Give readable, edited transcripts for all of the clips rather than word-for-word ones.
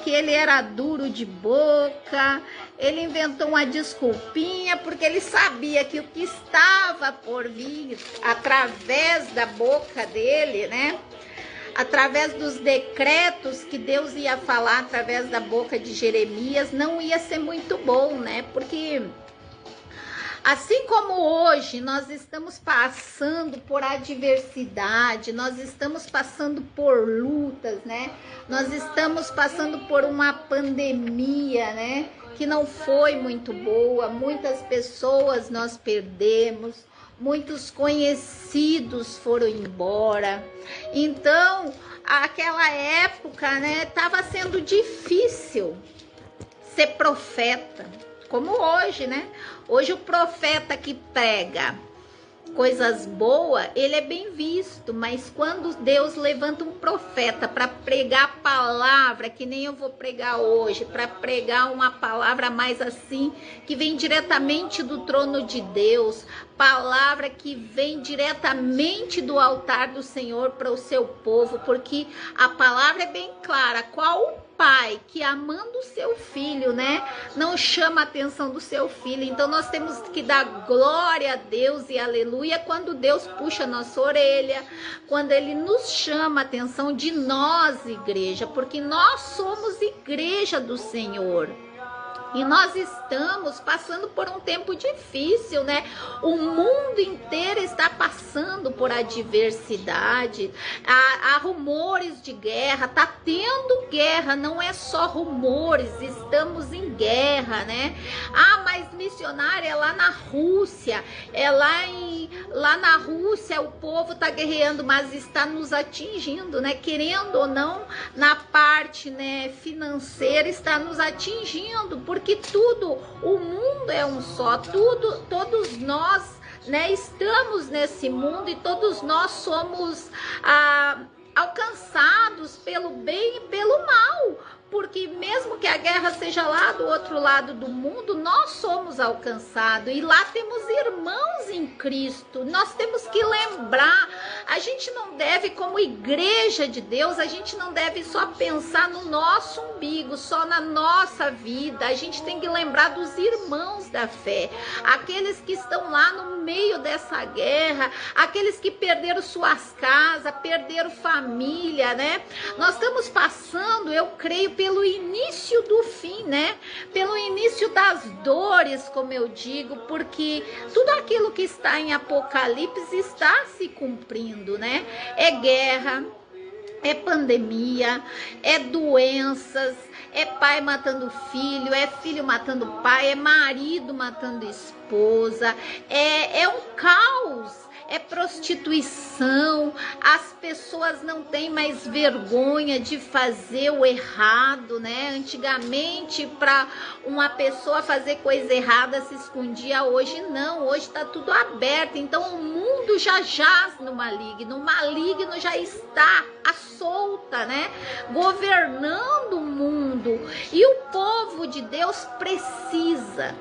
que ele era duro de boca, ele inventou uma desculpinha, porque ele sabia que o que estava por vir através da boca dele, né? Através dos decretos que Deus ia falar através da boca de Jeremias, não ia ser muito bom, né? Porque assim como hoje nós estamos passando por adversidade, nós estamos passando por lutas, né? Nós estamos passando por uma pandemia, né? Que não foi muito boa, muitas pessoas nós perdemos, muitos conhecidos foram embora. Então, aquela época, né, estava sendo difícil ser profeta, como hoje, né? Hoje o profeta que prega coisas boas, ele é bem visto, mas quando Deus levanta um profeta para pregar a palavra, que nem eu vou pregar hoje, para pregar uma palavra mais assim, que vem diretamente do trono de Deus, palavra que vem diretamente do altar do Senhor para o seu povo, porque a palavra é bem clara, qual pai que amando o seu filho, né, não chama a atenção do seu filho. Então nós temos que dar glória a Deus e aleluia quando Deus puxa a nossa orelha, quando ele nos chama a atenção de nós, igreja, porque nós somos igreja do Senhor. E nós estamos passando por um tempo difícil, né? O mundo inteiro está passando por adversidade. Há rumores de guerra, tá tendo guerra, não é só rumores, estamos em guerra, né? Ah, mas missionária é lá na Rússia, lá na Rússia o povo tá guerreando, mas está nos atingindo, né? Querendo ou não, na parte, né, financeira está nos atingindo, porque tudo, o mundo é um só, todos nós, né, estamos nesse mundo e todos nós somos alcançados pelo bem e pelo mal, porque mesmo que a guerra seja lá do outro lado do mundo, nós somos alcançados e lá temos irmãos em Cristo. Nós temos que lembrar, a gente não deve, como igreja de Deus, a gente não deve só pensar no nosso umbigo, só na nossa vida. A gente tem que lembrar dos irmãos da fé, aqueles que estão lá no meio dessa guerra, aqueles que perderam suas casas, perderam família, né? Nós estamos passando, eu creio, pelo início do fim, né? Pelo início das dores, como eu digo, porque tudo aquilo que está em Apocalipse está se cumprindo, né? É guerra, é pandemia, é doenças, é pai matando filho, é filho matando pai, é marido matando esposa, é um caos. É prostituição, as pessoas não têm mais vergonha de fazer o errado, né? Antigamente, para uma pessoa fazer coisa errada se escondia, hoje não, hoje está tudo aberto. Então o mundo já jaz no maligno, o maligno já está à solta, né? Governando o mundo. E o povo de Deus precisa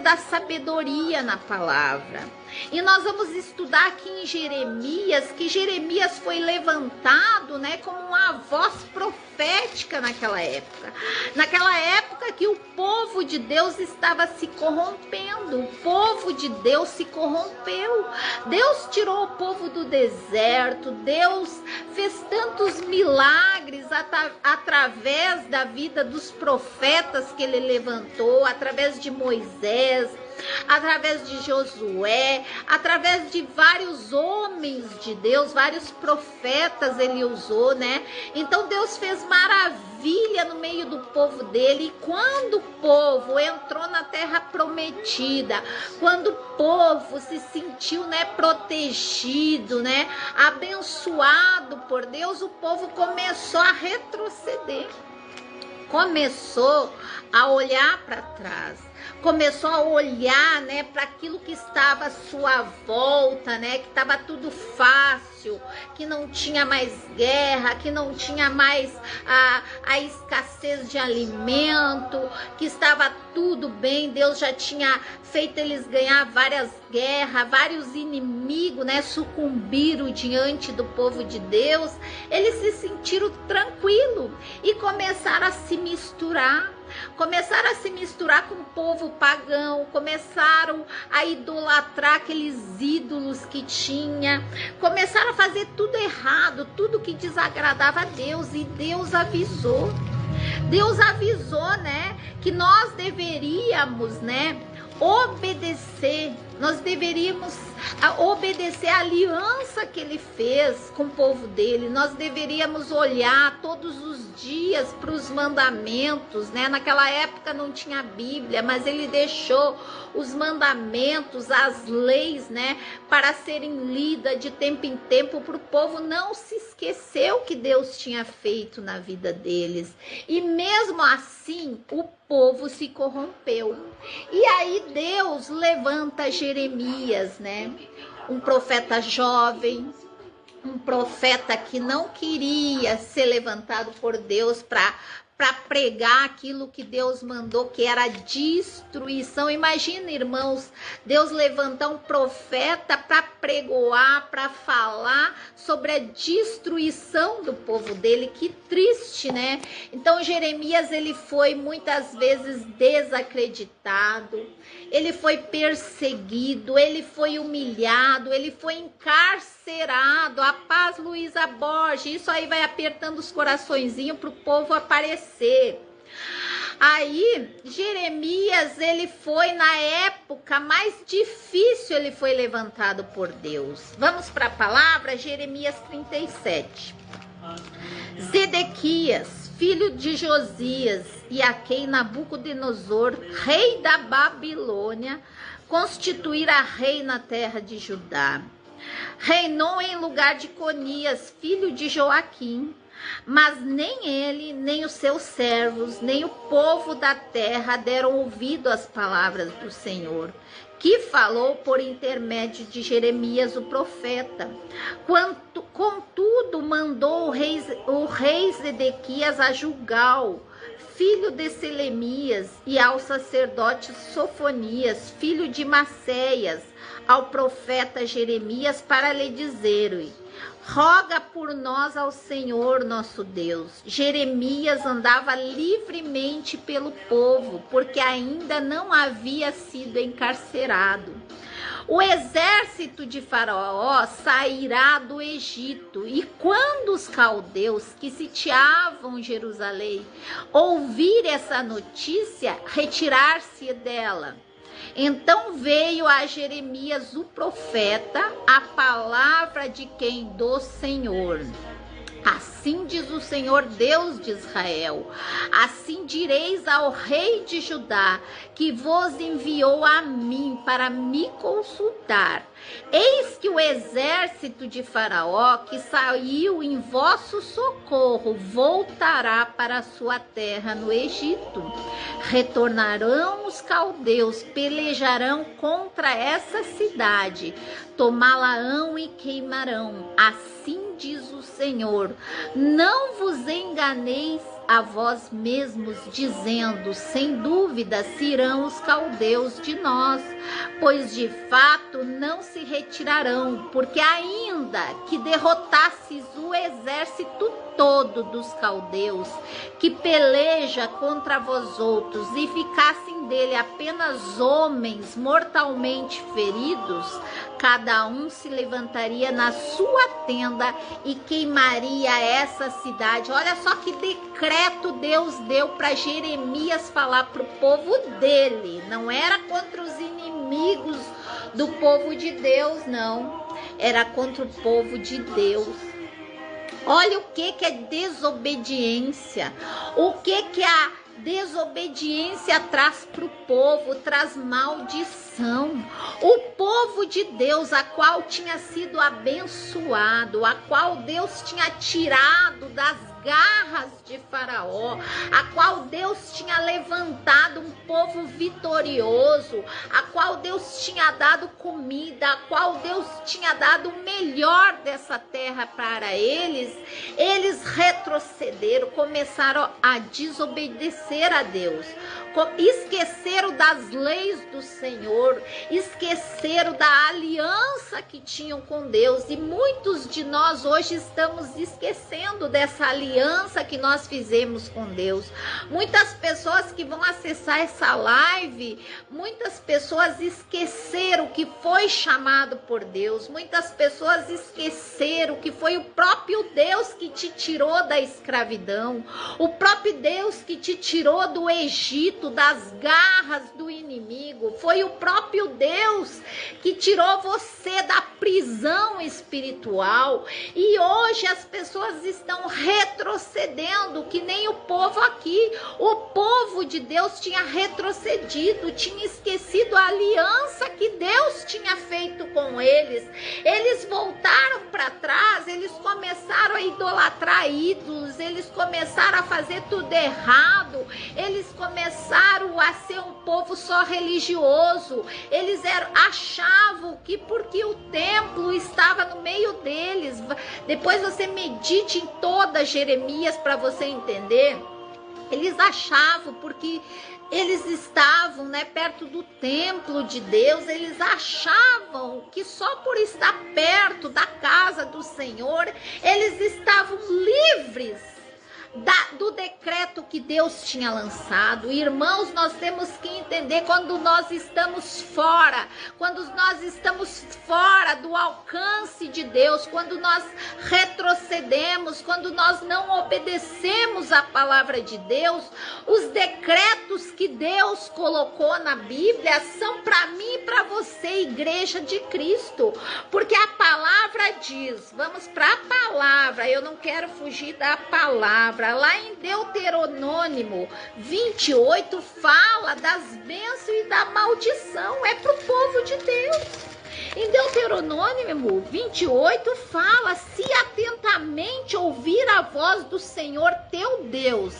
da sabedoria na palavra. E nós vamos estudar aqui em Jeremias, que Jeremias foi levantado, né, como uma voz profética naquela época. Naquela época que o povo de Deus estava se corrompendo, o povo de Deus se corrompeu. Deus tirou o povo do deserto, Deus fez tantos milagres através da vida dos profetas que ele levantou, através de Moisés, através de Josué, através de vários homens de Deus, vários profetas ele usou, né? Então Deus fez maravilha no meio do povo dele. E quando o povo entrou na terra prometida, quando o povo se sentiu, né, protegido, né, abençoado por Deus, o povo começou a retroceder. Começou a olhar para trás. começou a olhar, né, para aquilo que estava à sua volta, né, que estava tudo fácil, que não tinha mais guerra, que não tinha mais a escassez de alimento, que estava tudo bem. Deus já tinha feito eles ganhar várias guerras, vários inimigos, né, sucumbiram diante do povo de Deus. Eles se sentiram tranquilos e começaram a se misturar. Começaram a se misturar com o povo pagão, começaram a idolatrar aqueles ídolos que tinha, começaram a fazer tudo errado, tudo que desagradava a Deus, e Deus avisou. Deus avisou, né, que nós deveríamos, né, obedecer, nós deveríamos obedecer a aliança que ele fez com o povo dele. Nós deveríamos olhar todos os dias para os mandamentos, né? Naquela época não tinha Bíblia, mas ele deixou os mandamentos, as leis, né, para serem lidas de tempo em tempo, para o povo não se esquecer o que Deus tinha feito na vida deles. E mesmo assim, o povo se corrompeu. E aí Deus levanta Jeremias, né? Um profeta jovem, um profeta que não queria ser levantado por Deus para pregar aquilo que Deus mandou, que era destruição. Imagina, irmãos, Deus levantar um profeta para pregoar, para falar sobre a destruição do povo dele. Que triste, né? Então Jeremias, ele foi muitas vezes desacreditado, ele foi perseguido, ele foi humilhado, ele foi encarcerado. A paz, Luísa Borges, isso aí vai apertando os coraçõezinhos para o povo aparecer. Aí Jeremias, ele foi na época mais difícil, ele foi levantado por Deus. Vamos para a palavra, Jeremias 37. Zedequias, filho de Josias, e a quem Nabucodonosor, rei da Babilônia, constituíra rei na terra de Judá. Reinou em lugar de Conias, filho de Joaquim. Mas nem ele, nem os seus servos, nem o povo da terra deram ouvido às palavras do Senhor, que falou por intermédio de Jeremias o profeta. Contudo, mandou o rei Zedequias a Jugal, filho de Selemias, e ao sacerdote Sofonias, filho de Maceias, ao profeta Jeremias, para lhe dizerem: roga por nós ao Senhor nosso Deus. Jeremias andava livremente pelo povo, porque ainda não havia sido encarcerado. O exército de Faraó sairá do Egito, e quando os caldeus que sitiavam Jerusalém ouvir essa notícia, retirar-se dela. Então veio a Jeremias o profeta a palavra de quem? Do Senhor. Assim diz o Senhor Deus de Israel: assim direis ao rei de Judá, que vos enviou a mim para me consultar: eis que o exército de Faraó, que saiu em vosso socorro, voltará para a sua terra no Egito. Retornarão os caldeus, pelejarão contra essa cidade, tomá-la-ão e queimarão. Assim diz o Senhor: não vos enganeis a vós mesmos, dizendo: sem dúvida se irão os caldeus de nós, pois de fato não se retirarão, porque ainda que derrotasses o exército todo dos caldeus, que peleja contra vós outros, e ficassem dele apenas homens mortalmente feridos, cada um se levantaria na sua tenda e queimaria essa cidade. Olha só que decreto Deus deu para Jeremias falar para o povo dele. Não era contra os inimigos do povo de Deus, não. Era contra o povo de Deus. Olha o que é desobediência. O que a desobediência traz para o povo? Traz maldição. O povo de Deus, a qual tinha sido abençoado, a qual Deus tinha tirado das garras de Faraó, a qual Deus tinha levantado um povo vitorioso, a qual Deus tinha dado comida, a qual Deus tinha dado o melhor dessa terra para eles, eles retrocederam, começaram a desobedecer a Deus, esqueceram das leis do Senhor, esqueceram da aliança que tinham com Deus, e muitos de nós hoje estamos esquecendo dessa aliança que nós fizemos com Deus. Muitas pessoas que vão acessar essa live, muitas pessoas esqueceram que foi chamado por Deus, muitas pessoas esqueceram que foi o próprio Deus que te tirou da escravidão, o próprio Deus que te tirou do Egito, das garras do inimigo, foi o próprio Deus que tirou você da prisão espiritual. E hoje as pessoas estão retrocedendo, que nem o povo aqui. O povo de Deus tinha retrocedido, tinha esquecido a aliança que Deus tinha feito com eles. Eles voltaram para trás, eles começaram a idolatrar ídolos, eles começaram a fazer tudo errado, eles começaram a ser um povo só religioso. Eles achavam que porque o templo estava no meio deles, depois você medite em toda Jeremias para você entender. Eles achavam, porque eles estavam, né, perto do templo de Deus, eles achavam que só por estar perto da casa do Senhor, eles estavam livres do decreto que Deus tinha lançado. Irmãos, nós temos que entender, quando nós estamos fora do alcance de Deus, quando nós retrocedemos, quando nós não obedecemos a palavra de Deus, os decretos que Deus colocou na Bíblia são para mim e para você, igreja de Cristo, porque a palavra diz, vamos para a palavra, eu não quero fugir da palavra. Lá em Deuteronômio 28 fala das bênçãos e da maldição, é para o povo de Deus. Em Deuteronômio 28 fala: se atentamente ouvir a voz do Senhor teu Deus,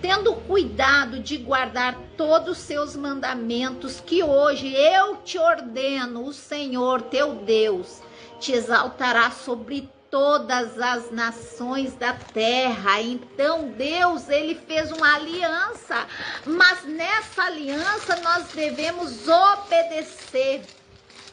tendo cuidado de guardar todos os seus mandamentos, que hoje eu te ordeno, o Senhor teu Deus te exaltará sobre todas as nações da terra. Então Deus, ele fez uma aliança, mas nessa aliança nós devemos obedecer.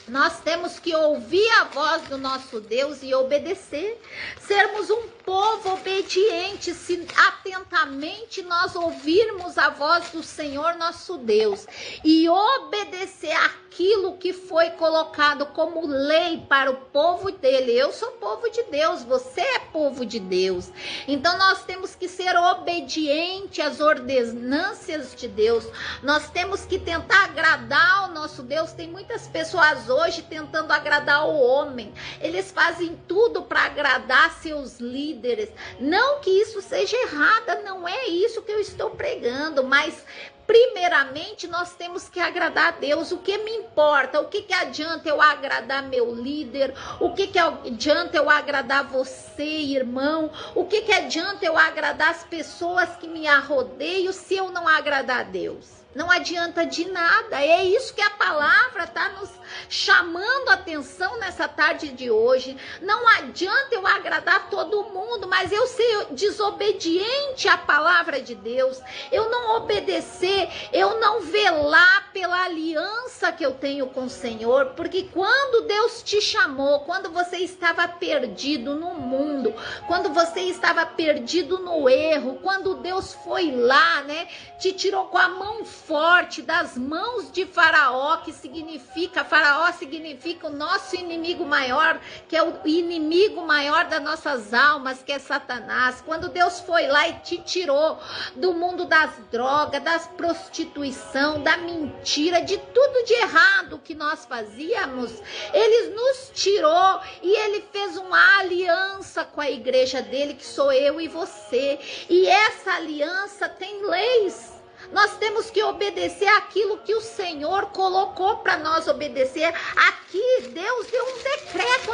Nós temos que ouvir a voz do nosso Deus e obedecer, sermos um povo obediente, se atentamente nós ouvirmos a voz do Senhor nosso Deus e obedecer aquilo que foi colocado como lei para o povo dele. Eu sou povo de Deus, você é povo de Deus, então nós temos que ser obedientes às ordenâncias de Deus, nós temos que tentar agradar o nosso Deus. Tem muitas pessoas hoje tentando agradar o homem, eles fazem tudo para agradar seus líderes. Não que isso seja errado, não é isso que eu estou pregando, mas primeiramente nós temos que agradar a Deus. O que me importa? O que adianta eu agradar meu líder? O que adianta eu agradar você, irmão? O que adianta eu agradar as pessoas que me arrodeiam se eu não agradar a Deus? Não adianta de nada. É isso que a palavra está nos chamando a atenção nessa tarde de hoje. Não adianta eu agradar todo mundo, mas eu ser desobediente à palavra de Deus, eu não obedecer, eu não velar pela aliança que eu tenho com o Senhor. Porque quando Deus te chamou, quando você estava perdido no mundo, quando você estava perdido no erro, quando Deus foi lá, né, te tirou com a mão forte das mãos de Faraó, que significa, Faraó significa o nosso inimigo maior, que é o inimigo maior das nossas almas, que é Satanás. Quando Deus foi lá e te tirou do mundo das drogas, das prostituição, da mentira, de tudo de errado que nós fazíamos, ele nos tirou e ele fez uma aliança com a igreja dele, que sou eu e você, e essa aliança tem leis. Nós temos que obedecer aquilo que o Senhor colocou para nós obedecer. Aqui Deus deu um decreto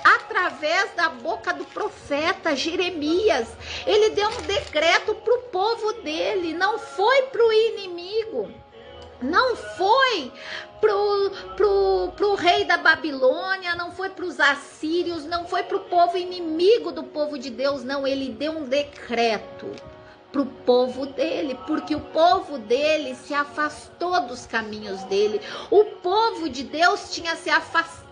através da boca do profeta Jeremias. Ele deu um decreto para o povo dele, não foi para o inimigo. Não foi pro rei da Babilônia, não foi para os assírios, não foi para o povo inimigo do povo de Deus, não. Ele deu um decreto para o povo dele, porque o povo dele se afastou dos caminhos dele. O povo de Deus tinha se afastado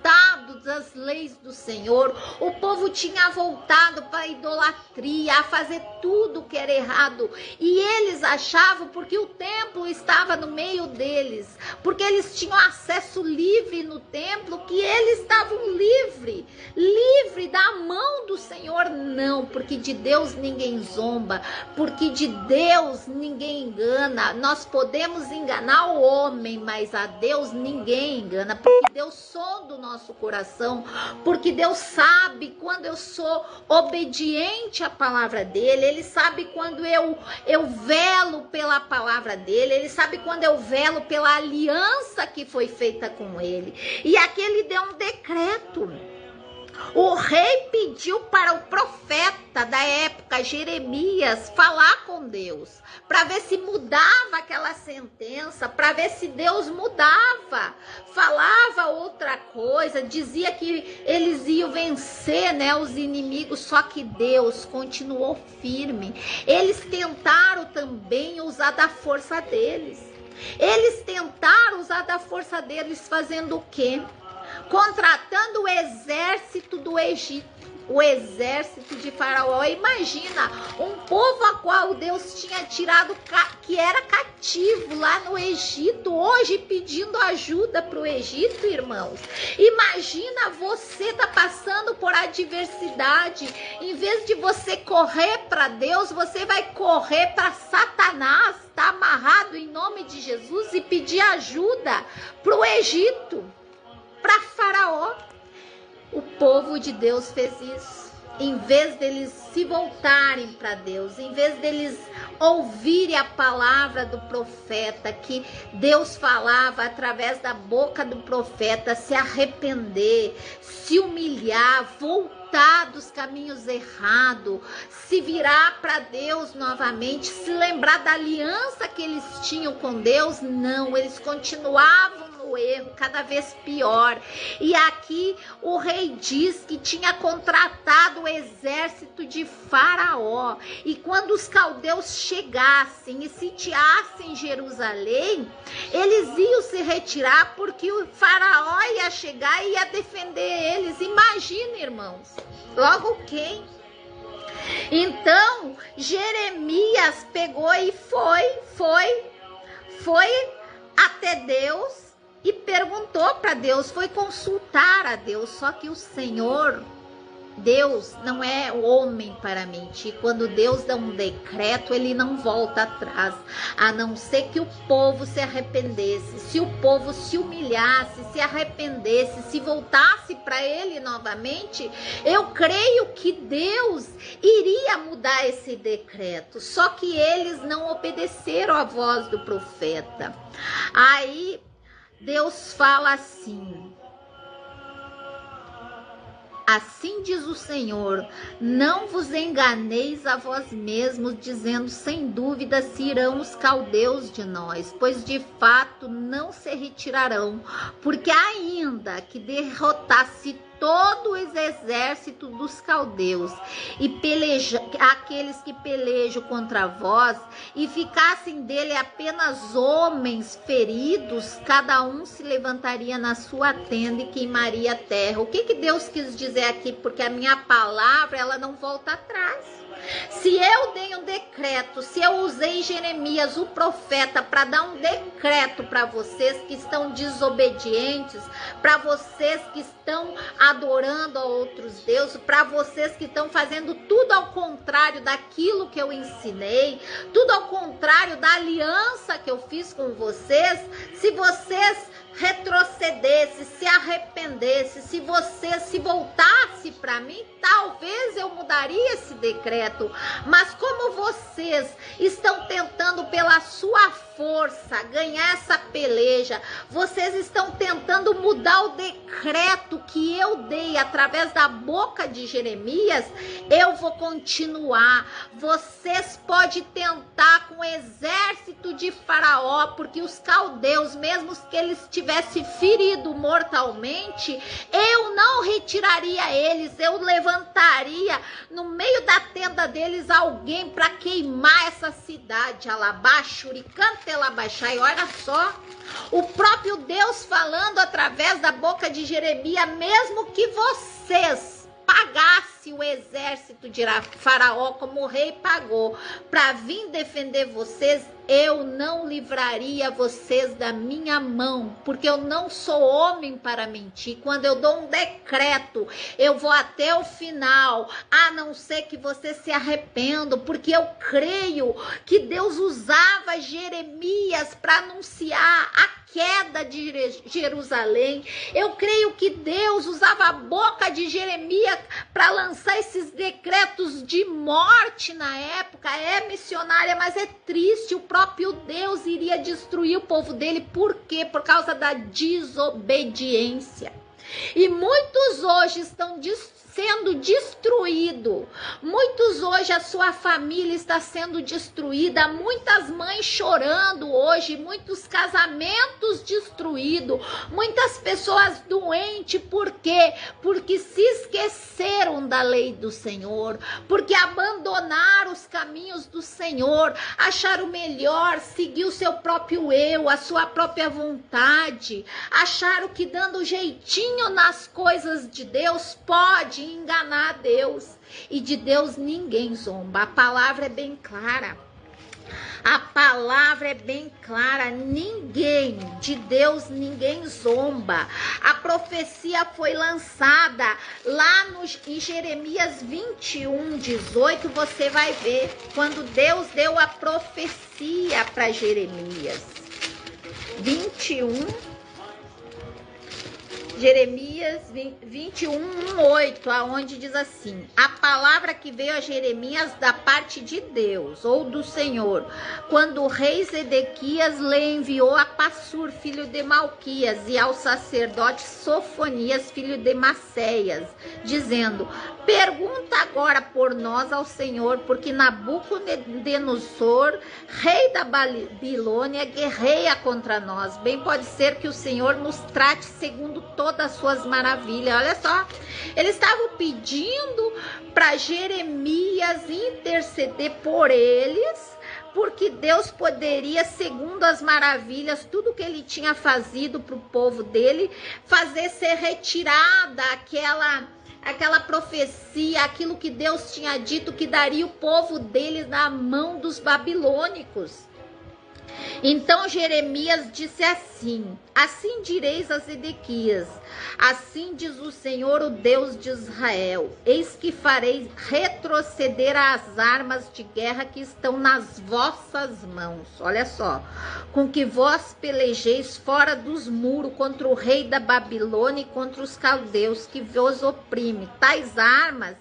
das leis do Senhor. O povo tinha voltado para a idolatria, a fazer tudo que era errado. E eles achavam, porque o templo estava no meio deles, porque eles tinham acesso livre no templo, que eles estavam livre da mão do Senhor. Não, porque de Deus ninguém zomba, porque de Deus ninguém engana. Nós podemos enganar o homem, mas a Deus ninguém engana, porque Deus sonda o nosso coração, porque Deus sabe quando eu sou obediente à palavra dele, ele sabe quando eu velo pela palavra dele, ele sabe quando eu velo pela aliança que foi feita com ele. E aqui ele deu um decreto. O rei pediu para o profeta da época, Jeremias, falar com Deus, para ver se mudava aquela sentença, para ver se Deus mudava, falava outra coisa, dizia que eles iam vencer, né, os inimigos, só que Deus continuou firme. Eles tentaram também usar da força deles. Eles tentaram usar da força deles fazendo o quê? Contratando o exército do Egito, o exército de Faraó. Imagina, um povo a qual Deus tinha tirado, que era cativo lá no Egito, hoje pedindo ajuda para o Egito, irmãos. Imagina, você tá passando por adversidade, em vez de você correr para Deus, você vai correr para Satanás, tá amarrado em nome de Jesus, e pedir ajuda para o Egito, para Faraó. O povo de Deus fez isso. Em vez deles se voltarem para Deus, em vez deles ouvirem a palavra do profeta, que Deus falava através da boca do profeta, se arrepender, se humilhar, voltar dos caminhos errados, se virar para Deus novamente, se lembrar da aliança que eles tinham com Deus, não, eles continuavam no erro, cada vez pior. E aqui o rei diz que tinha contratado o exército de Faraó, e quando os caldeus chegassem e sitiassem Jerusalém, eles iam se retirar, porque o Faraó ia chegar e ia defender eles. Imagina, irmãos, logo quem? Então Jeremias pegou e foi até Deus e perguntou para Deus, foi consultar a Deus. Só que o Senhor, Deus não é homem para mentir. Quando Deus dá um decreto, ele não volta atrás, a não ser que o povo se arrependesse. Se o povo se humilhasse, se arrependesse, se voltasse para ele novamente, eu creio que Deus iria mudar esse decreto. Só que eles não obedeceram à voz do profeta. Aí Deus fala assim: assim diz o Senhor, não vos enganeis a vós mesmos, dizendo, sem dúvida se irão os caldeus de nós, pois de fato não se retirarão, porque ainda que derrotasse todo o exército dos caldeus e aqueles que pelejam contra vós, e ficassem dele apenas homens feridos, cada um se levantaria na sua tenda e queimaria a terra. O que Deus quis dizer aqui? Porque a minha palavra, ela não volta atrás. Se eu dei um decreto, se eu usei Jeremias, o profeta, para dar um decreto para vocês que estão desobedientes, para vocês que estão adorando a outros deuses, para vocês que estão fazendo tudo ao contrário daquilo que eu ensinei, tudo ao contrário da aliança que eu fiz com vocês, se vocês retrocedesse, se arrependesse, se você se voltasse para mim, talvez eu mudaria esse decreto. Mas como vocês estão tentando pela sua força ganhar essa peleja, vocês estão tentando mudar o decreto que eu dei através da boca de Jeremias, eu vou continuar. Vocês podem tentar com o exército de Faraó, porque os caldeus, mesmo que eles tivessem ferido mortalmente, eu não retiraria eles, eu levantaria no meio da tenda deles alguém para queimar essa cidade. Alabaxuricante, alabaxai. Olha só, o próprio Deus falando através da boca de Jeremias, mesmo que vocês pagasse o exército de Faraó como o rei pagou para vir defender vocês, eu não livraria vocês da minha mão, porque eu não sou homem para mentir. Quando eu dou um decreto, eu vou até o final, a não ser que vocês se arrependam, porque eu creio que Deus usava Jeremias para anunciar a queda de Jerusalém. Eu creio que Deus usava a boca de Jeremias para lançar esses decretos de morte na época. É missionária, mas é triste. O próprio Deus iria destruir o povo dele. Por quê? Por causa da desobediência. E muitos hoje estão sendo destruídos. Muitos hoje, a sua família está sendo destruída. Muitas mães chorando hoje. Muitos casamentos destruídos. Muitas pessoas doentes. Por quê? Porque se esqueceram da lei do Senhor. Porque abandonaram os caminhos do Senhor. Acharam melhor seguir o seu próprio eu, a sua própria vontade. Acharam que dando jeitinho nas coisas de Deus pode enganar a Deus. E de Deus ninguém zomba. A palavra é bem clara. A palavra é bem clara. Ninguém, de Deus ninguém zomba. A profecia foi lançada lá em Jeremias 21, 18. Você vai ver quando Deus deu a profecia para Jeremias 21. Jeremias 21, 8, aonde diz assim: a palavra que veio a Jeremias da parte de Deus, ou do Senhor, quando o rei Zedequias lhe enviou a Passur, filho de Malquias, e ao sacerdote Sofonias, filho de Maceias, dizendo: pergunta agora por nós ao Senhor, porque Nabucodonosor, rei da Babilônia, guerreia contra nós. Bem pode ser que o Senhor nos trate segundo todas as suas maravilhas. Olha só, eles estavam pedindo para Jeremias interceder por eles, porque Deus poderia, segundo as maravilhas, tudo que ele tinha fazido para o povo dele, fazer ser retirada aquela profecia, aquilo que Deus tinha dito que daria o povo dele na mão dos babilônicos. Então Jeremias disse assim: assim direis a Zedequias, assim diz o Senhor, o Deus de Israel, eis que farei retroceder as armas de guerra que estão nas vossas mãos. Olha só, com que vós pelejeis fora dos muros contra o rei da Babilônia e contra os caldeus que vos oprime. Tais armas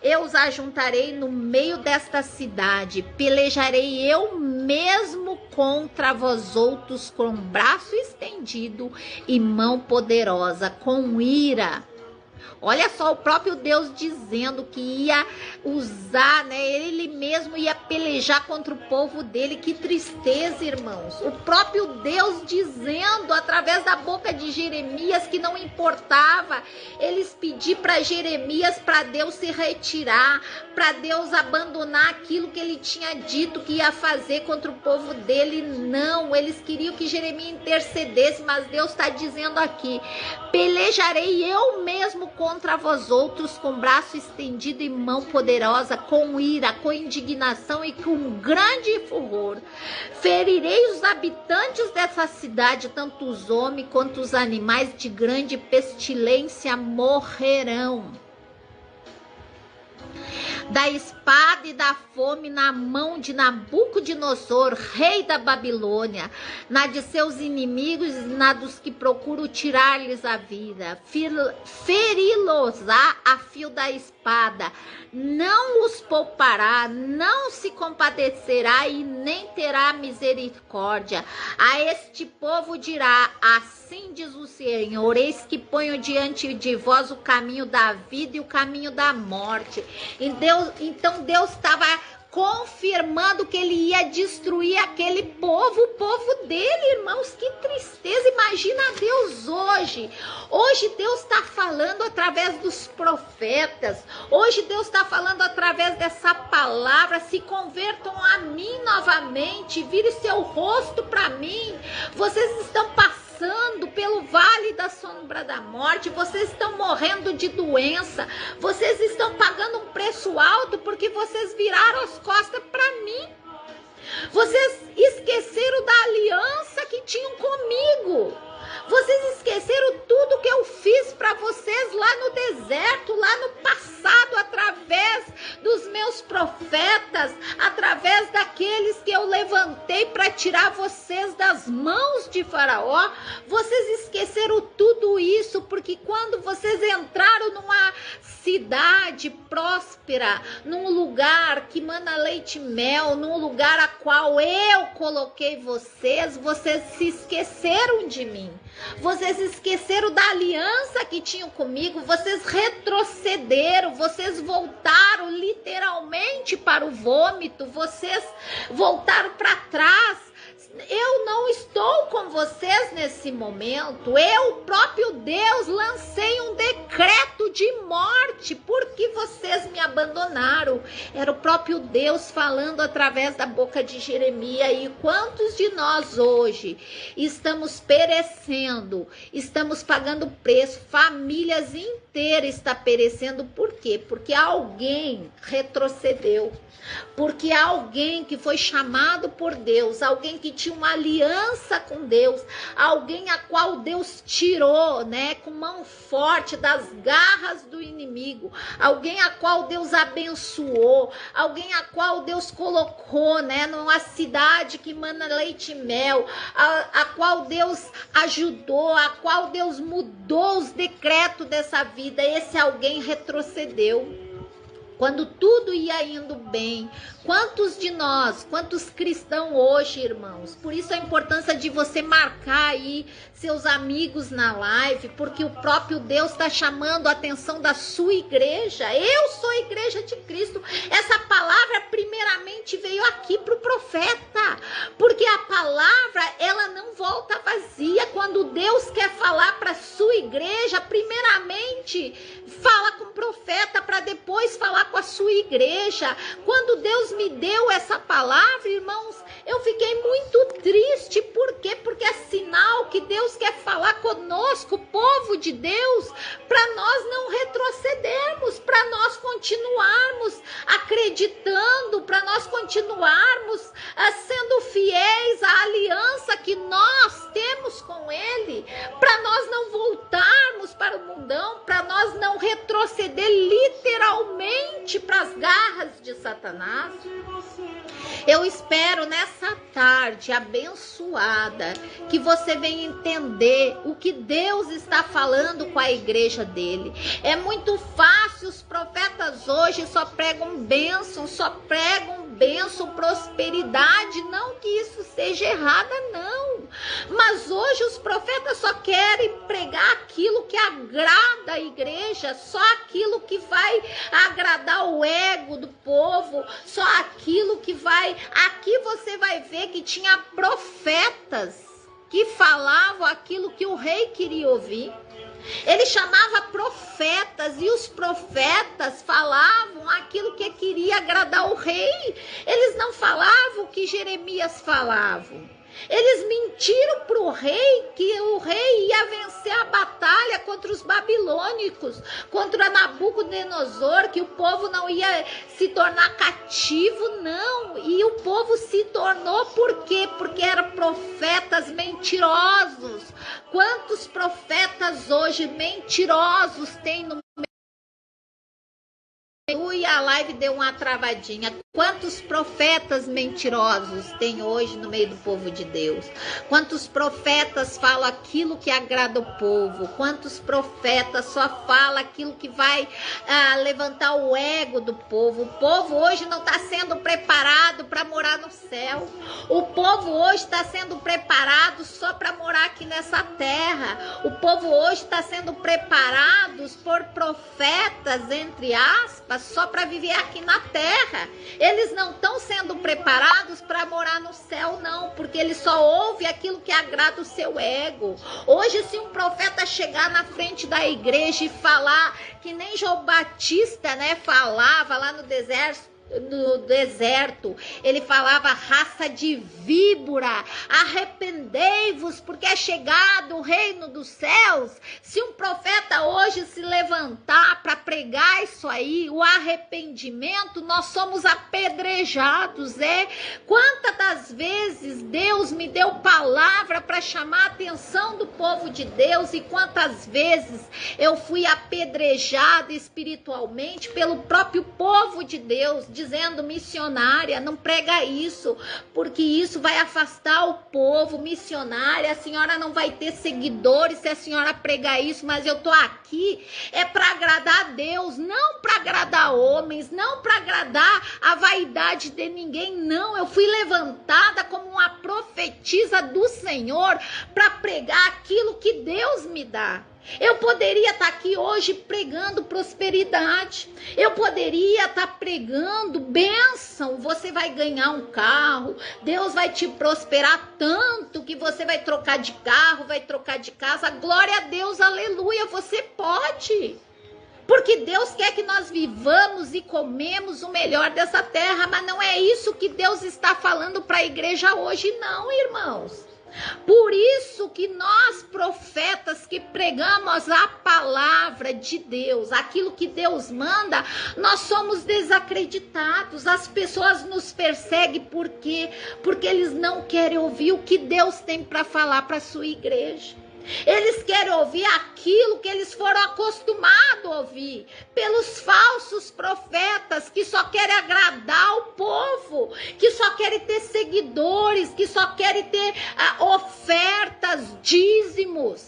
eu os ajuntarei no meio desta cidade, pelejarei eu mesmo contra vós outros com braço estendido e mão poderosa, com ira. Olha só, o próprio Deus dizendo que ia usar, né? Ele mesmo ia pelejar contra o povo dele. Que tristeza, irmãos. O próprio Deus dizendo através da boca de Jeremias que não importava eles pedir para Jeremias para Deus se retirar, para Deus abandonar aquilo que ele tinha dito que ia fazer contra o povo dele. Não, eles queriam que Jeremias intercedesse, mas Deus está dizendo aqui: pelejarei eu mesmo contra vós outros com braço estendido e mão poderosa, com ira, com indignação e com grande furor. Ferirei os habitantes dessa cidade, tanto os homens quanto os animais, de grande pestilência morrerão. da espada e da fome na mão de Nabucodonosor, rei da Babilônia, na de seus inimigos e na dos que procuram tirar-lhes a vida, feri-los-á a fio da espada, não os poupará, não se compadecerá e nem terá misericórdia. A este povo dirá: assim diz o Senhor, eis que ponho diante de vós o caminho da vida e o caminho da morte. Então Deus estava confirmando que ele ia destruir aquele povo, o povo dele, irmãos. Que tristeza. Imagina Deus hoje. Hoje Deus está falando através dos profetas. Hoje Deus está falando através dessa palavra. Se convertam a mim novamente, vire seu rosto para mim. Vocês estão passando pelo vale da sombra da morte, vocês estão morrendo de doença, vocês estão pagando um preço alto porque vocês viraram as costas para mim. Vocês esqueceram da aliança que tinham comigo. Vocês esqueceram tudo que eu fiz para vocês lá no deserto, lá no passado, através dos meus profetas, através daqueles que eu levantei para tirar vocês das mãos de Faraó. Vocês esqueceram tudo isso, porque quando vocês entraram numa cidade próspera, num lugar que mana leite e mel, num lugar a qual eu coloquei vocês, vocês se esqueceram de mim. Vocês esqueceram da aliança que tinham comigo, vocês retrocederam, vocês voltaram literalmente para o vômito, vocês voltaram para trás. Eu não estou com vocês nesse momento. Eu, próprio Deus, lancei um decreto de morte porque vocês me abandonaram. Era o próprio Deus falando através da boca de Jeremias. E quantos de nós hoje estamos perecendo, estamos pagando preço, famílias inteiras estão perecendo. Por quê? Porque alguém retrocedeu. Porque alguém que foi chamado por Deus, alguém que tinha uma aliança com Deus, alguém a qual Deus tirou, né, com mão forte das garras do inimigo, alguém a qual Deus abençoou, alguém a qual Deus colocou, né, numa cidade que mana leite e mel, a qual Deus ajudou, a qual Deus mudou os decretos dessa vida. Esse alguém retrocedeu. Quando tudo ia indo bem, quantos de nós, quantos cristãos hoje, irmãos? Por isso a importância de você marcar aí seus amigos na live, porque o próprio Deus está chamando a atenção da sua igreja. Eu sou a igreja de Cristo. Essa palavra primeiramente veio aqui para o profeta, porque a palavra ela não volta vazia. Quando Deus quer falar para a sua igreja, primeiramente fala com o profeta para depois falar com a sua igreja. Quando Deus me deu essa palavra, irmãos, eu fiquei muito triste. Por quê? Porque é sinal que Deus quer falar conosco, povo de Deus, para nós não retrocedermos, para nós continuarmos acreditando, para nós continuarmos sendo fiéis à aliança que nós temos com Ele, para nós não voltarmos para o mundão, para nós não retroceder literalmente para as garras de Satanás. Eu espero nessa tarde abençoada que você venha entender o que Deus está falando com a igreja dele. É muito fácil, os profetas hoje só pregam bênção, prosperidade. Não que isso seja errado, não. Mas hoje os profetas só querem pregar aquilo que agrada a igreja, só aquilo que vai agradar o ego do povo, só aquilo que vai... Aqui você vai ver que tinha profetas que falavam aquilo que o rei queria ouvir. Ele chamava profetas e os profetas falavam aquilo que queria agradar o rei. Eles não falavam o que Jeremias falava. Eles mentiram para o rei que o rei ia vencer a batalha contra os babilônicos, contra Nabucodonosor, que o povo não ia se tornar cativo, não. E o povo se tornou por quê? Porque eram profetas mentirosos. Quantos profetas hoje mentirosos tem no Aleluia, a live deu uma travadinha. Quantos profetas mentirosos tem hoje no meio do povo de Deus? Quantos profetas falam aquilo que agrada o povo? Quantos profetas só falam aquilo que vai levantar o ego do povo? O povo hoje não está sendo preparado para morar no céu. O povo hoje está sendo preparado só para morar aqui nessa terra. O povo hoje está sendo preparado por profetas, entre aspas, só para viver aqui na terra. Eles não estão sendo preparados para morar no céu, não, porque eles só ouvem aquilo que agrada o seu ego. Hoje, se um profeta chegar na frente da igreja e falar que nem João Batista, né, falava lá no deserto, ele falava: raça de víbora, arrependei-vos, porque é chegado o reino dos céus. Se um profeta hoje se levantar para pregar isso aí, o arrependimento, nós somos apedrejados. Quantas das vezes Deus me deu palavra para chamar a atenção do povo de Deus, e quantas vezes eu fui apedrejada espiritualmente pelo próprio povo de Deus, dizendo: missionária, não prega isso, porque isso vai afastar o povo. Missionária, a senhora não vai ter seguidores se a senhora pregar isso, mas eu tô aqui para agradar a Deus, não para agradar homens, não para agradar a vaidade de ninguém, não. Eu fui levantada como uma profetisa do Senhor para pregar aquilo que Deus me dá. Eu poderia estar aqui hoje pregando prosperidade. Eu poderia estar pregando bênção. Você vai ganhar um carro. Deus vai te prosperar tanto que você vai trocar de carro, vai trocar de casa. Glória a Deus, aleluia. Você pode. Porque Deus quer que nós vivamos e comemos o melhor dessa terra. Mas não é isso que Deus está falando para a igreja hoje, não, irmãos. Por isso que nós, profetas que pregamos a palavra de Deus, aquilo que Deus manda, nós somos desacreditados. As pessoas nos perseguem por quê? Porque eles não querem ouvir o que Deus tem para falar para a sua igreja. Eles querem ouvir aquilo que eles foram acostumados a ouvir pelos falsos profetas que só querem agradar o povo, que só querem ter seguidores, que só querem ter ofertas, dízimos,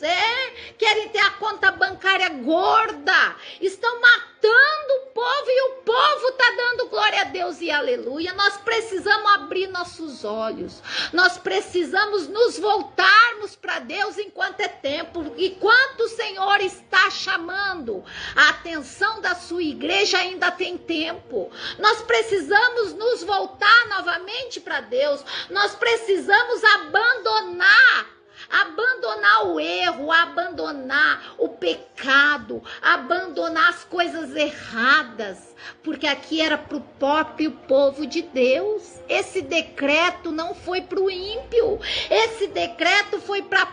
querem ter a conta bancária gorda, estão matando o povo e o povo está dando glória a Deus e aleluia. Nós precisamos abrir nossos olhos, nós precisamos nos voltarmos para Deus enquanto é tempo, e quanto o Senhor está chamando a atenção da sua igreja, ainda tem tempo. Nós precisamos nos voltar novamente para Deus, nós precisamos abandonar o erro, abandonar o pecado, abandonar as coisas erradas, porque aqui era para o próprio povo de Deus. Esse decreto não foi para o ímpio, esse decreto foi para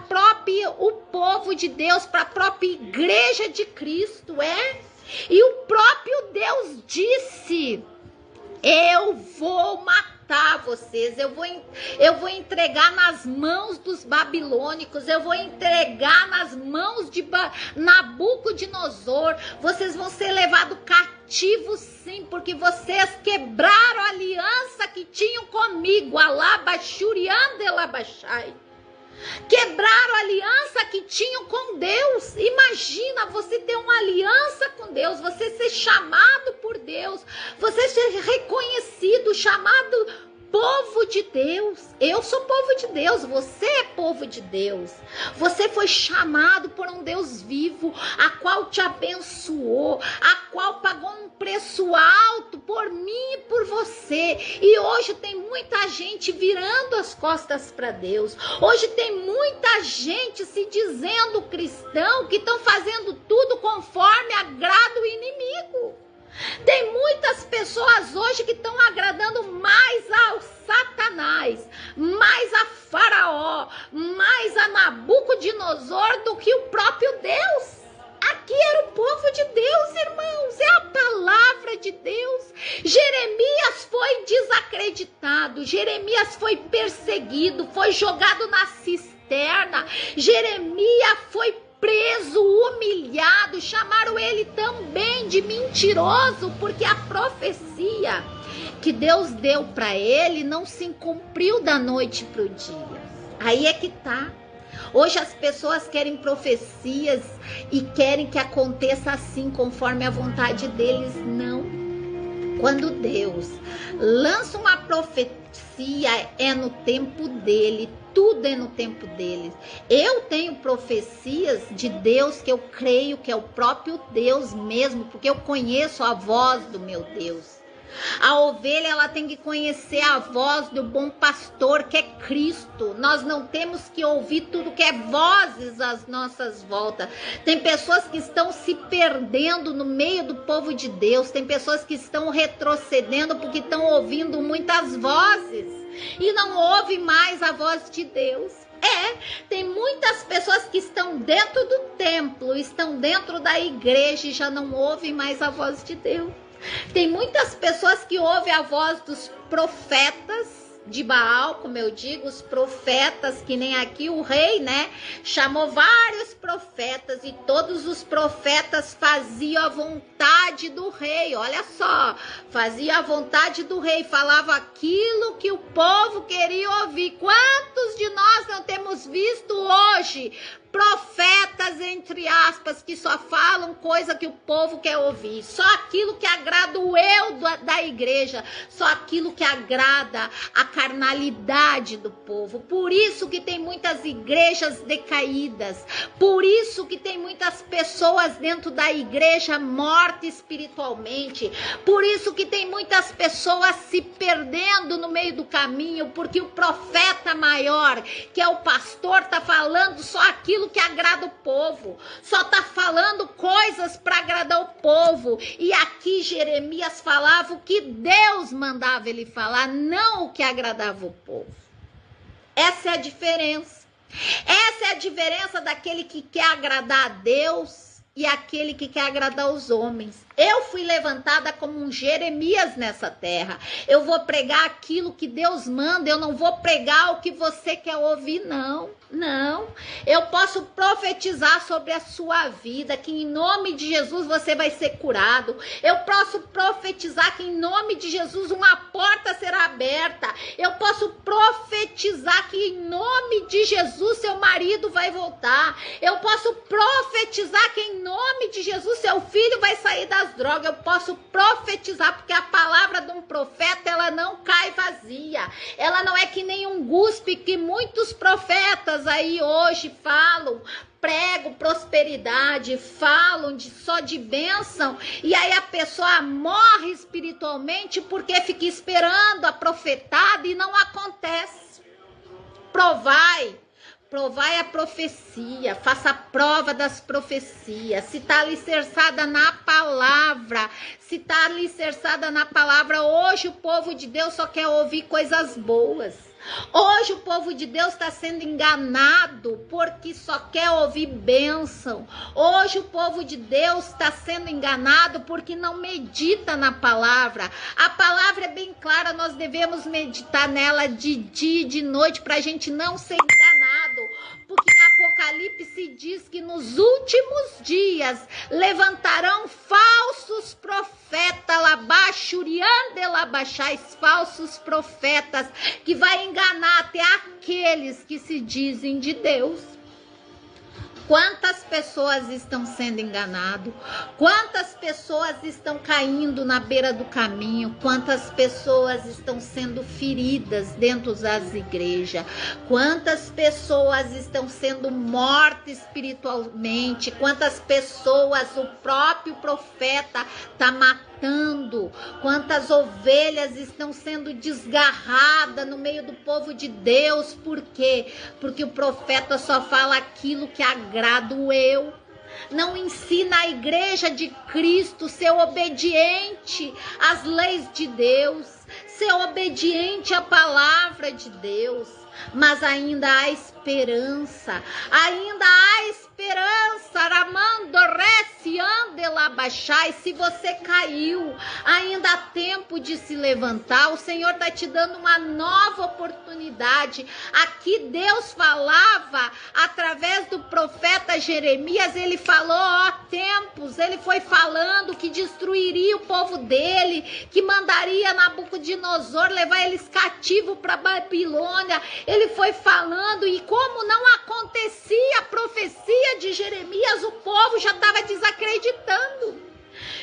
o povo de Deus, para a própria igreja de Cristo, E o próprio Deus disse: eu vou matar vocês, eu vou entregar nas mãos dos babilônicos, eu vou entregar nas mãos de Nabucodonosor, vocês vão ser levados cativos, sim, porque vocês quebraram a aliança que tinham comigo, Alabashuriandelabashai. Quebraram a aliança que tinham com Deus. Imagina você ter uma aliança com Deus, você ser chamado por Deus, você ser reconhecido, chamado povo de Deus. Eu sou povo de Deus, você é povo de Deus. Você foi chamado por um Deus vivo, a qual te abençoou, a qual pagou um preço alto por mim e por você. E hoje tem muita gente virando as costas para Deus. Hoje tem muita gente se dizendo cristão, que estão fazendo tudo conforme agrada o inimigo. Tem muitas pessoas hoje que estão agradando mais ao Satanás, mais a Faraó, mais a Nabucodonosor do que o próprio Deus. Aqui era o povo de Deus, irmãos, é a palavra de Deus. Jeremias foi desacreditado, Jeremias foi perseguido, foi jogado na cisterna, Jeremias foi preso, humilhado, chamaram ele também de mentiroso, porque a profecia que Deus deu para ele não se cumpriu da noite para o dia. Aí é que tá. Hoje as pessoas querem profecias e querem que aconteça assim, conforme a vontade deles. Não. Quando Deus lança uma profecia, é no tempo dele. Tudo é no tempo deles. Eu tenho profecias de Deus que eu creio que é o próprio Deus mesmo, porque eu conheço a voz do meu Deus. A ovelha, ela tem que conhecer a voz do bom pastor, que é Cristo. Nós não temos que ouvir tudo que é vozes às nossas voltas. Tem pessoas que estão se perdendo no meio do povo de Deus. Tem pessoas que estão retrocedendo porque estão ouvindo muitas vozes e não ouvem mais a voz de Deus. Tem muitas pessoas que estão dentro do templo, estão dentro da igreja e já não ouvem mais a voz de Deus. Tem muitas pessoas que ouvem a voz dos profetas de Baal, como eu digo, os profetas, que nem aqui o rei, né, chamou vários profetas e todos os profetas faziam a vontade do rei. Olha só, fazia a vontade do rei, falava aquilo que o povo queria ouvir. Quantos de nós não temos visto hoje profetas, entre aspas, que só falam coisa que o povo quer ouvir, só aquilo que agrada o eu da igreja, só aquilo que agrada a carnalidade do povo? Por isso que tem muitas igrejas decaídas, por isso que tem muitas pessoas dentro da igreja mortas espiritualmente, por isso que tem muitas pessoas se perdendo no meio do caminho, porque o profeta maior, que é o pastor, tá falando só aquilo que agrada o povo, só tá falando coisas para agradar o povo. E aqui Jeremias falava o que Deus mandava ele falar, não o que agradava o povo. Essa é a diferença. Essa é a diferença daquele que quer agradar a Deus e aquele que quer agradar os homens. Eu fui levantada como um Jeremias nessa terra. Eu vou pregar aquilo que Deus manda. Eu não vou pregar o que você quer ouvir, não. Não. Eu posso profetizar sobre a sua vida, que em nome de Jesus você vai ser curado. Eu posso profetizar que em nome de Jesus uma porta será aberta. Eu posso profetizar que em nome de Jesus seu marido vai voltar. Eu posso profetizar que em nome de Jesus seu filho vai sair das drogas. Eu posso profetizar, porque a palavra de um profeta, ela não cai vazia. Ela não é que nem um guspe que muitos profetas aí hoje falam, pregam prosperidade, falam só de bênção, e aí a pessoa morre espiritualmente porque fica esperando a profetada e não acontece. Provai a profecia, faça a prova das profecias. Se está alicerçada na palavra, hoje o povo de Deus só quer ouvir coisas boas. Hoje o povo de Deus está sendo enganado porque só quer ouvir bênção. Hoje o povo de Deus está sendo enganado porque não medita na palavra. A palavra é bem clara, nós devemos meditar nela de dia e de noite para a gente não ser enganado. Porque em Apocalipse diz que nos últimos dias levantarão falsos profetas, falsos profetas, que vai enganar até aqueles que se dizem de Deus. Quantas pessoas estão sendo enganadas? Quantas pessoas estão caindo na beira do caminho? Quantas pessoas estão sendo feridas dentro das igrejas? Quantas pessoas estão sendo mortas espiritualmente? Quantas pessoas o próprio profeta está matando? Quantas ovelhas estão sendo desgarradas no meio do povo de Deus? Por quê? Porque o profeta só fala aquilo que agrada o eu. Não ensina a igreja de Cristo ser obediente às leis de Deus, ser obediente à palavra de Deus. Mas ainda há esperança, Ramando Reci se andelabachai, se você caiu, ainda há tempo de se levantar. O Senhor está te dando uma nova oportunidade. Aqui Deus falava através do profeta Jeremias, ele falou, ó, tempos, ele foi falando que destruiria o povo dele, que mandaria Nabucodonosor levar eles cativos para Babilônia. Ele foi falando, e como não acontecia a profecia de Jeremias, o povo já estava desacreditando,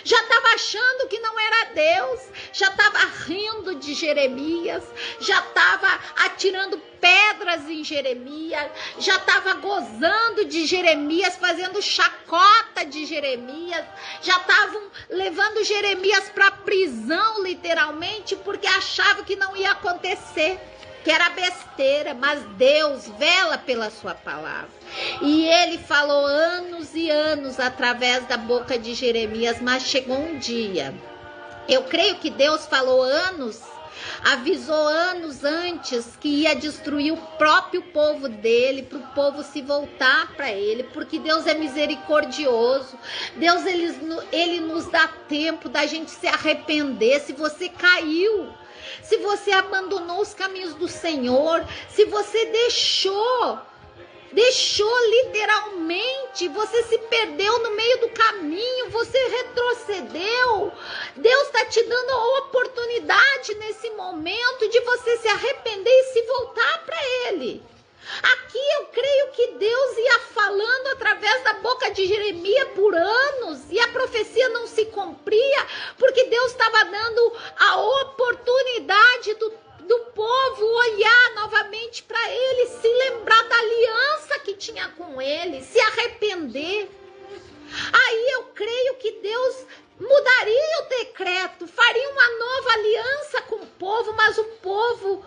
já estava achando que não era Deus, já estava rindo de Jeremias, já estava atirando pedras em Jeremias, já estava gozando de Jeremias, fazendo chacota de Jeremias, já estavam levando Jeremias para a prisão, literalmente, porque achavam que não ia acontecer, que era besteira. Mas Deus vela pela sua palavra. E ele falou anos e anos através da boca de Jeremias, mas chegou um dia. Eu creio que Deus falou anos, avisou anos antes que ia destruir o próprio povo dele, para o povo se voltar para ele, porque Deus é misericordioso. Deus, ele nos dá tempo da gente se arrepender. Se você caiu, se você abandonou os caminhos do Senhor, se você deixou literalmente, você se perdeu no meio do caminho, você retrocedeu, Deus está te dando a oportunidade nesse momento de você se arrepender e se voltar para Ele. Aqui eu creio que Deus ia falando através da boca de Jeremias por anos, e a profecia não se cumpria, porque Deus estava dando a oportunidade do povo olhar novamente para ele, se lembrar da aliança que tinha com ele, se arrepender. Aí eu creio que Deus mudaria o decreto, faria uma nova aliança com o povo, mas o povo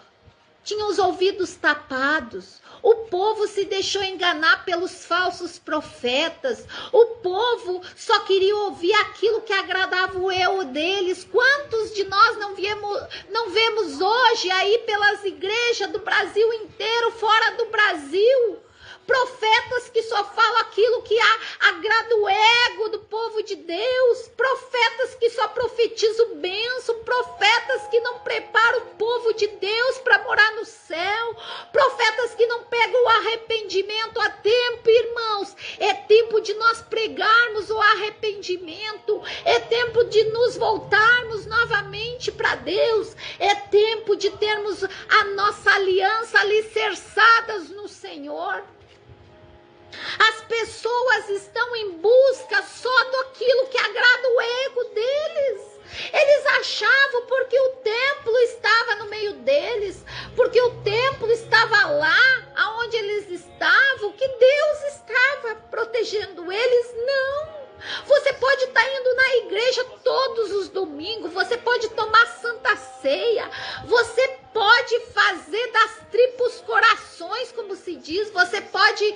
tinha os ouvidos tapados. O povo se deixou enganar pelos falsos profetas. O povo só queria ouvir aquilo que agradava o eu deles. Quantos de nós não vemos hoje aí pelas igrejas do Brasil inteiro, fora do Brasil, profetas que só falam aquilo que agrada o ego do povo de Deus, profetas que só profetizam bênção, profetas que não preparam o povo de Deus para morar no céu, profetas que não pegam o arrependimento a tempo. Irmãos, é tempo de nós pregarmos o arrependimento, é tempo de nos voltarmos novamente para Deus, é tempo de termos a nossa aliança alicerçadas no Senhor. As pessoas estão em busca só daquilo que agrada o ego deles. Eles achavam, porque o templo estava no meio deles, porque o templo estava lá aonde eles estavam, que Deus estava protegendo eles. Não. Você pode estar indo na igreja todos os domingos, você pode tomar santa ceia, você pode fazer das tripas corações, como se diz, você pode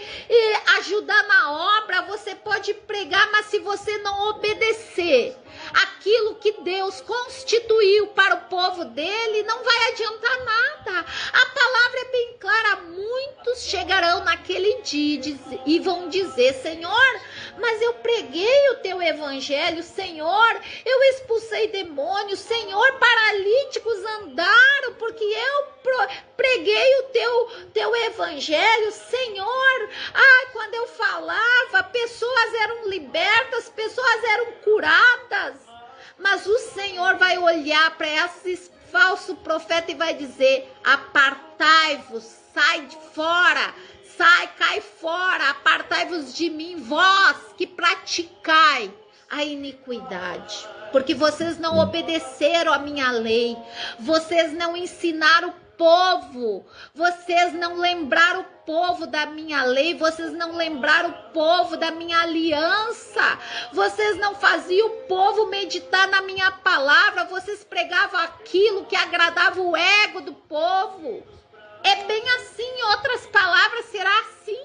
ajudar na obra, você pode pregar, mas se você não obedecer aquilo que Deus constituiu para o povo dele, não vai adiantar nada. A palavra é bem clara, muitos chegarão naquele dia e vão dizer: Senhor, mas eu preguei o teu evangelho, Senhor, eu expulsei demônios, Senhor, paralíticos andaram, porque eu preguei o teu evangelho, Senhor. Quando eu falava, pessoas eram libertas, pessoas eram curadas. Mas o Senhor vai olhar para esses falsos profetas e vai dizer: apartai-vos, sai de fora, cai fora, apartai-vos de mim, vós que praticai a iniquidade, porque vocês não obedeceram a minha lei, vocês não ensinaram o povo, vocês não lembraram o povo da minha lei, vocês não lembraram o povo da minha aliança, vocês não faziam o povo meditar na minha palavra, vocês pregavam aquilo que agradava o ego do povo. É bem assim, em outras palavras, será assim.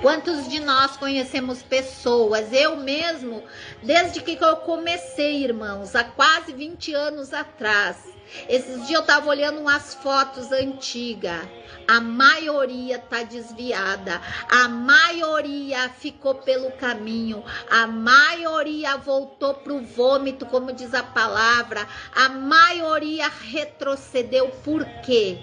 Quantos de nós conhecemos pessoas, eu mesmo, desde que eu comecei, irmãos, há quase 20 anos atrás. Esses dias eu estava olhando umas fotos antigas. A maioria tá desviada, a maioria ficou pelo caminho, a maioria voltou pro vômito, como diz a palavra, a maioria retrocedeu. Por quê?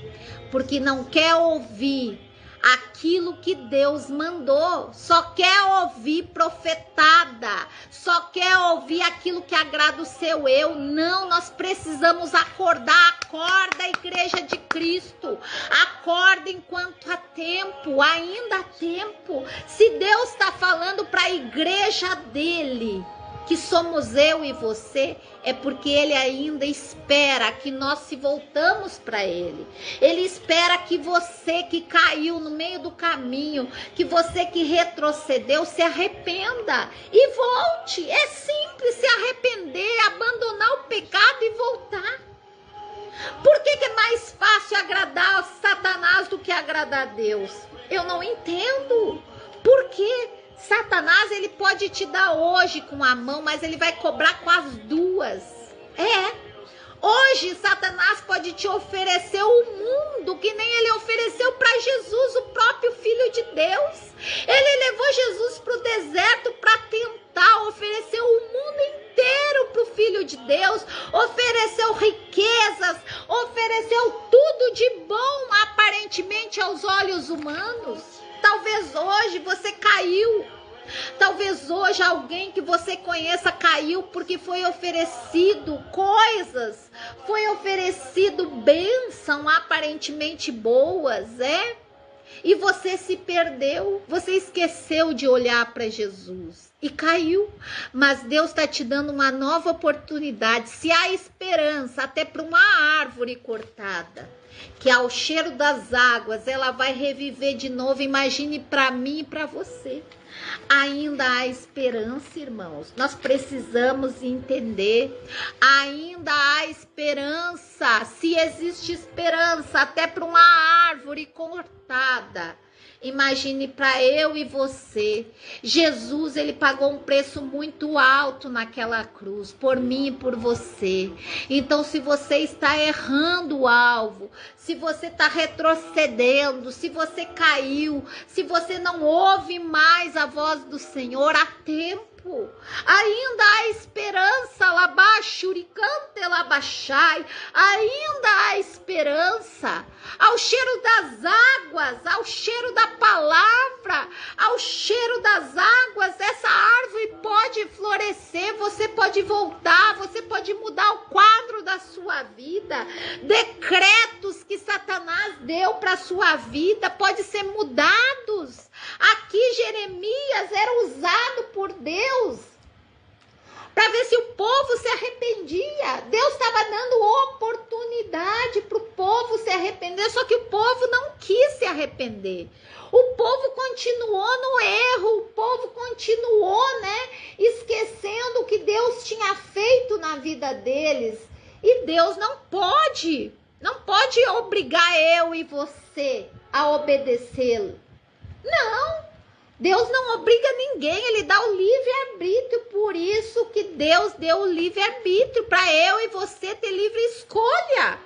Porque não quer ouvir aquilo que Deus mandou, só quer ouvir profetada, só quer ouvir aquilo que agrada o seu eu. Não, nós precisamos acordar. Acorda, Igreja de Cristo, acorda enquanto há tempo, ainda há tempo. Se Deus está falando para a igreja dele, que somos eu e você, é porque ele ainda espera que nós se voltamos para ele. Ele espera que você que caiu no meio do caminho, que você que retrocedeu, se arrependa e volte. É simples se arrepender, abandonar o pecado e voltar. Por que é mais fácil agradar Satanás do que agradar a Deus? Eu não entendo. Por quê? Satanás, ele pode te dar hoje com a mão, mas ele vai cobrar com as duas. Hoje Satanás pode te oferecer o mundo, que nem ele ofereceu para Jesus, o próprio Filho de Deus. Ele levou Jesus para o deserto para tentar, ofereceu o mundo inteiro para o Filho de Deus, ofereceu riquezas, ofereceu tudo de bom, aparentemente aos olhos humanos. Talvez hoje você caiu. Talvez hoje alguém que você conheça caiu porque foi oferecido coisas, foi oferecido bênção aparentemente boas, e você se perdeu, você esqueceu de olhar para Jesus e caiu. Mas Deus está te dando uma nova oportunidade. Se há esperança até para uma árvore cortada, que ao cheiro das águas ela vai reviver de novo, imagine para mim e para você. Ainda há esperança, irmãos. Nós precisamos entender. Ainda há esperança. Se existe esperança até para uma árvore cortada, imagine para eu e você. Jesus, ele pagou um preço muito alto naquela cruz, por mim e por você. Então, se você está errando o alvo, se você está retrocedendo, se você caiu, se você não ouve mais a voz do Senhor, há tempo. Ainda há esperança, labachuricante labachai. Ainda há esperança. Ao cheiro das águas, ao cheiro da palavra, ao cheiro das águas, essa árvore pode florescer, você pode voltar, você pode mudar o quadro da sua vida. Decretos que Satanás deu para sua vida podem ser mudados. Aqui Jeremias era usado por Deus para ver se o povo se arrependia. Deus estava dando oportunidade para o povo se arrepender, só que o povo não quis se arrepender. O povo continuou no erro, o povo continuou, esquecendo o que Deus tinha feito na vida deles. E Deus não pode obrigar eu e você a obedecê-lo. Não, Deus não obriga ninguém, ele dá o livre-arbítrio. Por isso que Deus deu o livre-arbítrio para eu e você ter livre escolha.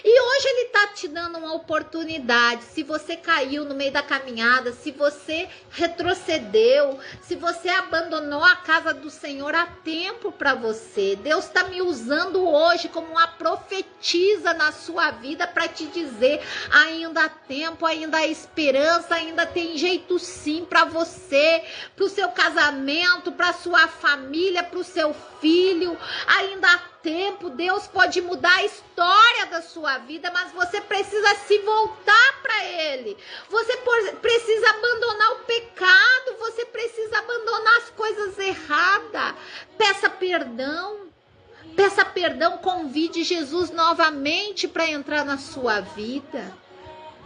E hoje ele está te dando uma oportunidade. Se você caiu no meio da caminhada, se você retrocedeu, se você abandonou a casa do Senhor, há tempo para você. Deus está me usando hoje como uma profetisa na sua vida para te dizer: ainda há tempo, ainda há esperança, ainda tem jeito sim para você, para o seu casamento, para a sua família, para o seu filho. Ainda há tempo, Deus pode mudar a história da sua vida, mas você precisa se voltar para Ele. Você precisa abandonar o pecado, você precisa abandonar as coisas erradas. Peça perdão, convide Jesus novamente para entrar na sua vida.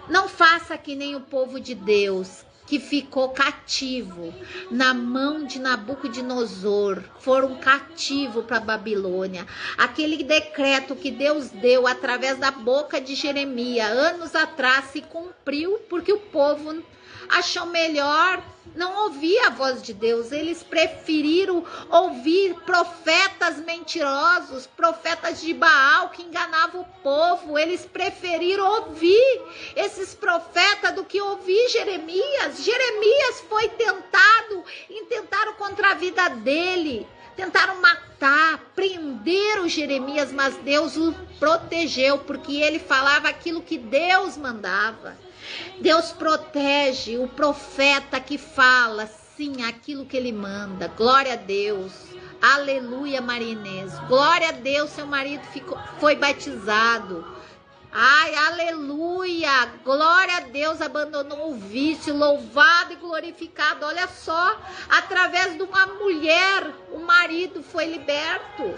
Não faça que nem o povo de Deus, que ficou cativo na mão de Nabucodonosor, foram cativo para a Babilônia. Aquele decreto que Deus deu através da boca de Jeremias, anos atrás, se cumpriu, porque o povo achou melhor não ouvir a voz de Deus. Eles preferiram ouvir profetas mentirosos, profetas de Baal que enganavam o povo. Eles preferiram ouvir esses profetas do que ouvir Jeremias. Jeremias foi intentaram contra a vida dele, tentaram matar, prenderam Jeremias, mas Deus o protegeu, porque ele falava aquilo que Deus mandava. Deus protege o profeta que fala, sim, aquilo que ele manda. Glória a Deus. Aleluia, Maria Inês. Glória a Deus, seu marido foi batizado. Ai, aleluia. Glória a Deus, abandonou o vício. Louvado e glorificado. Olha só, através de uma mulher, o marido foi liberto.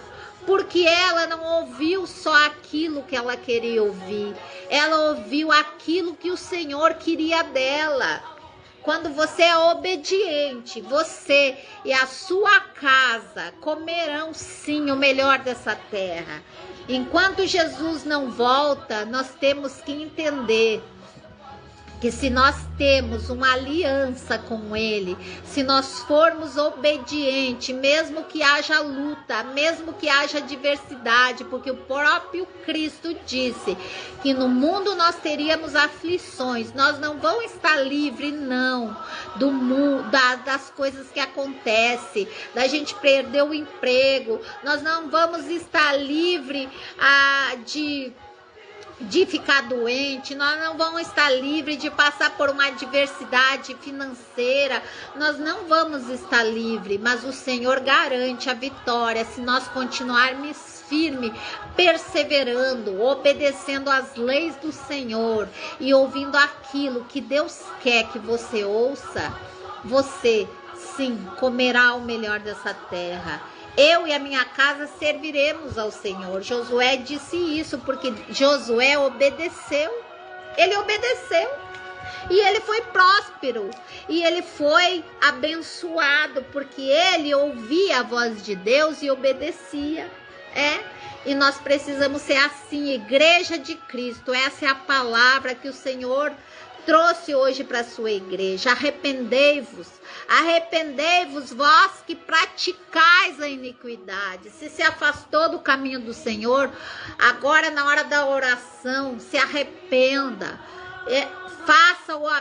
Porque ela não ouviu só aquilo que ela queria ouvir. Ela ouviu aquilo que o Senhor queria dela. Quando você é obediente, você e a sua casa comerão sim o melhor dessa terra. Enquanto Jesus não volta, nós temos que entender que se nós temos uma aliança com Ele, se nós formos obedientes, mesmo que haja luta, mesmo que haja adversidade, porque o próprio Cristo disse que no mundo nós teríamos aflições, nós não vamos estar livres não, do mundo, das coisas que acontecem, da gente perder o emprego, nós não vamos estar livres de ficar doente, nós não vamos estar livres de passar por uma adversidade financeira, nós não vamos estar livres, mas o Senhor garante a vitória se nós continuarmos firme, perseverando, obedecendo às leis do Senhor e ouvindo aquilo que Deus quer que você ouça. Você sim comerá o melhor dessa terra. Eu e a minha casa serviremos ao Senhor. Josué disse isso porque Josué obedeceu. Ele obedeceu. E ele foi próspero. E ele foi abençoado porque ele ouvia a voz de Deus e obedecia. E nós precisamos ser assim, igreja de Cristo. Essa é a palavra que o Senhor trouxe hoje para a sua igreja. Arrependei-vos vós que praticais a iniquidade. Se afastou do caminho do Senhor, agora na hora da oração, se arrependa, faça o